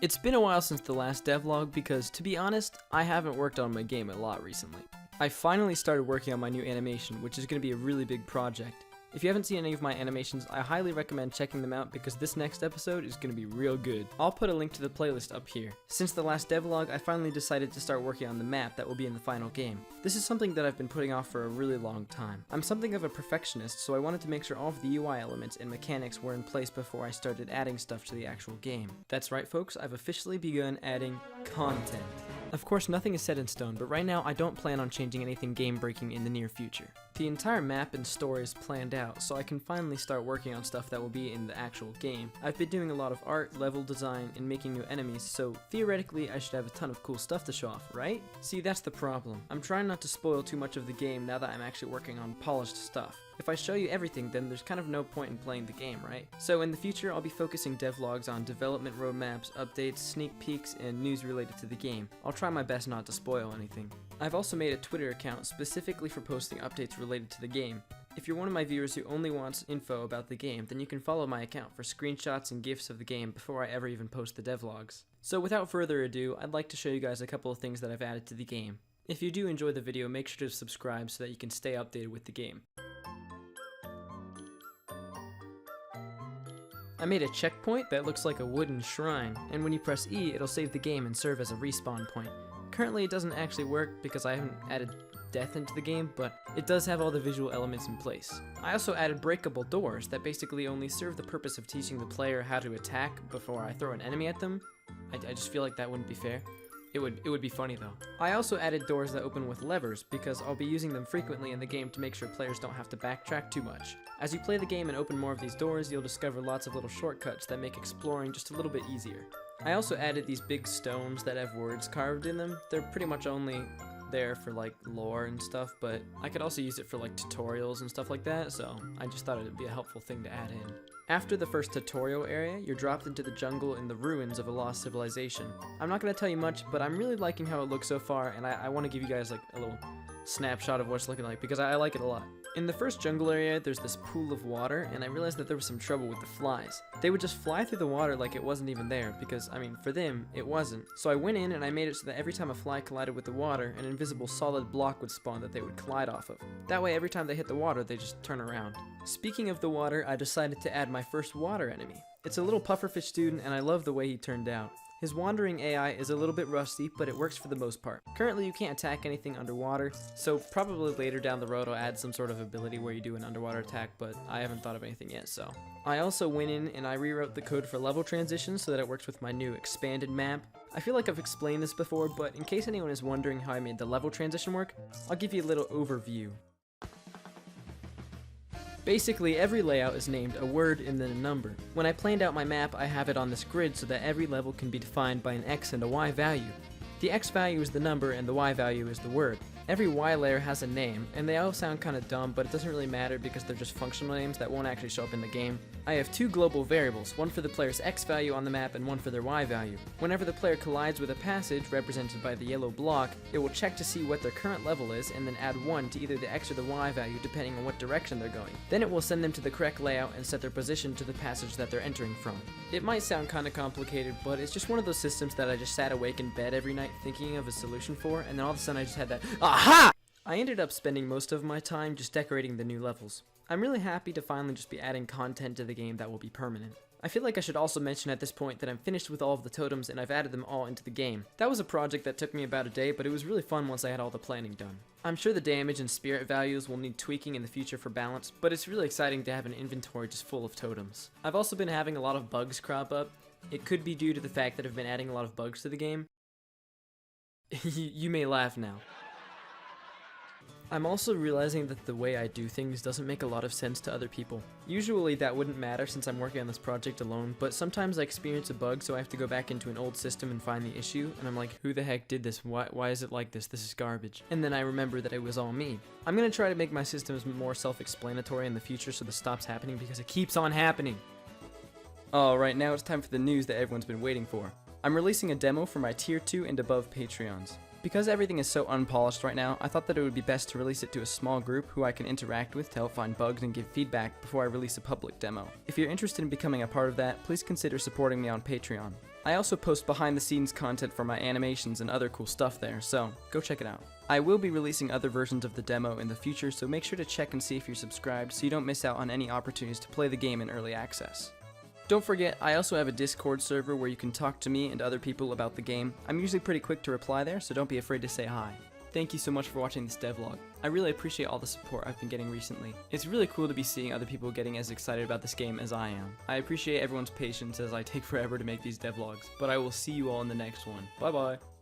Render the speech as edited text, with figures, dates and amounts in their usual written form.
It's been a while since the last devlog because, to be honest, I haven't worked on my game a lot recently. I finally started working on my new animation, which is going to be a really big project. If you haven't seen any of my animations, I highly recommend checking them out because this next episode is going to be real good. I'll put a link to the playlist up here. Since the last devlog, I finally decided to start working on the map that will be in the final game. This is something that I've been putting off for a really long time. I'm something of a perfectionist, so I wanted to make sure all of the UI elements and mechanics were in place before I started adding stuff to the actual game. That's right folks, I've officially begun adding content. Of course, nothing is set in stone, but right now I don't plan on changing anything game-breaking in the near future. The entire map and story is planned out, so I can finally start working on stuff that will be in the actual game. I've been doing a lot of art, level design, and making new enemies, so theoretically I should have a ton of cool stuff to show off, right? See, that's the problem. I'm trying not to spoil too much of the game now that I'm actually working on polished stuff. If I show you everything, then there's kind of no point in playing the game, right? So in the future, I'll be focusing devlogs on development roadmaps, updates, sneak peeks, and news related to the game. I'll try my best not to spoil anything. I've also made a Twitter account specifically for posting updates related to the game. If you're one of my viewers who only wants info about the game, then you can follow my account for screenshots and GIFs of the game before I ever even post the devlogs. So without further ado, I'd like to show you guys a couple of things that I've added to the game. If you do enjoy the video, make sure to subscribe so that you can stay updated with the game. I made a checkpoint that looks like a wooden shrine, and when you press E, it'll save the game and serve as a respawn point. Currently it doesn't actually work because I haven't added death into the game, but it does have all the visual elements in place. I also added breakable doors that basically only serve the purpose of teaching the player how to attack before I throw an enemy at them. I just feel like that wouldn't be fair. It would be funny though. I also added doors that open with levers because I'll be using them frequently in the game to make sure players don't have to backtrack too much. As you play the game and open more of these doors, you'll discover lots of little shortcuts that make exploring just a little bit easier. I also added these big stones that have words carved in them. They're pretty much only there for like lore and stuff, but I could also use it for like tutorials and stuff like that, so I just thought it would be a helpful thing to add in. After the first tutorial area, you're dropped into the jungle in the ruins of a lost civilization. I'm not going to tell you much, but I'm really liking how it looks so far, and I want to give you guys like a little snapshot of what it's looking like because I like it a lot. In the first jungle area, there's this pool of water, and I realized that there was some trouble with the flies. They would just fly through the water like it wasn't even there, because, I mean, for them, it wasn't. So I went in and I made it so that every time a fly collided with the water, an invisible solid block would spawn that they would collide off of. That way, every time they hit the water, they just turn around. Speaking of the water, I decided to add my first water enemy. It's a little pufferfish student, and I love the way he turned out. His wandering AI is a little bit rusty, but it works for the most part. Currently, you can't attack anything underwater, so probably later down the road I'll add some sort of ability where you do an underwater attack, but I haven't thought of anything yet, so. I also went in and I rewrote the code for level transitions so that it works with my new expanded map. I feel like I've explained this before, but in case anyone is wondering how I made the level transition work, I'll give you a little overview. Basically, every layout is named a word and then a number. When I planned out my map, I have it on this grid so that every level can be defined by an X and a Y value. The X value is the number and the Y value is the word. Every Y layer has a name, and they all sound kinda dumb, but it doesn't really matter because they're just functional names that won't actually show up in the game. I have two global variables, one for the player's X value on the map and one for their Y value. Whenever the player collides with a passage, represented by the yellow block, it will check to see what their current level is and then add 1 to either the X or the Y value depending on what direction they're going. Then it will send them to the correct layout and set their position to the passage that they're entering from. It might sound kinda complicated, but it's just one of those systems that I just sat awake in bed every night thinking of a solution for, and then all of a sudden I just had that AHA! I ended up spending most of my time just decorating the new levels. I'm really happy to finally just be adding content to the game that will be permanent. I feel like I should also mention at this point that I'm finished with all of the totems and I've added them all into the game. That was a project that took me about a day, but it was really fun once I had all the planning done. I'm sure the damage and spirit values will need tweaking in the future for balance, but it's really exciting to have an inventory just full of totems. I've also been having a lot of bugs crop up. It could be due to the fact that I've been adding a lot of bugs to the game. You may laugh now. I'm also realizing that the way I do things doesn't make a lot of sense to other people. Usually that wouldn't matter since I'm working on this project alone, but sometimes I experience a bug so I have to go back into an old system and find the issue, and I'm like, who the heck did this? Why is it like this? This is garbage. And then I remember that it was all me. I'm gonna try to make my systems more self-explanatory in the future so this stops happening because it keeps on happening. Alright, now it's time for the news that everyone's been waiting for. I'm releasing a demo for my tier 2 and above Patreons. Because everything is so unpolished right now, I thought that it would be best to release it to a small group who I can interact with to help find bugs and give feedback before I release a public demo. If you're interested in becoming a part of that, please consider supporting me on Patreon. I also post behind the scenes content for my animations and other cool stuff there, so go check it out. I will be releasing other versions of the demo in the future, so make sure to check and see if you're subscribed so you don't miss out on any opportunities to play the game in early access. Don't forget, I also have a Discord server where you can talk to me and other people about the game. I'm usually pretty quick to reply there, so don't be afraid to say hi. Thank you so much for watching this devlog. I really appreciate all the support I've been getting recently. It's really cool to be seeing other people getting as excited about this game as I am. I appreciate everyone's patience as I take forever to make these devlogs, but I will see you all in the next one. Bye bye!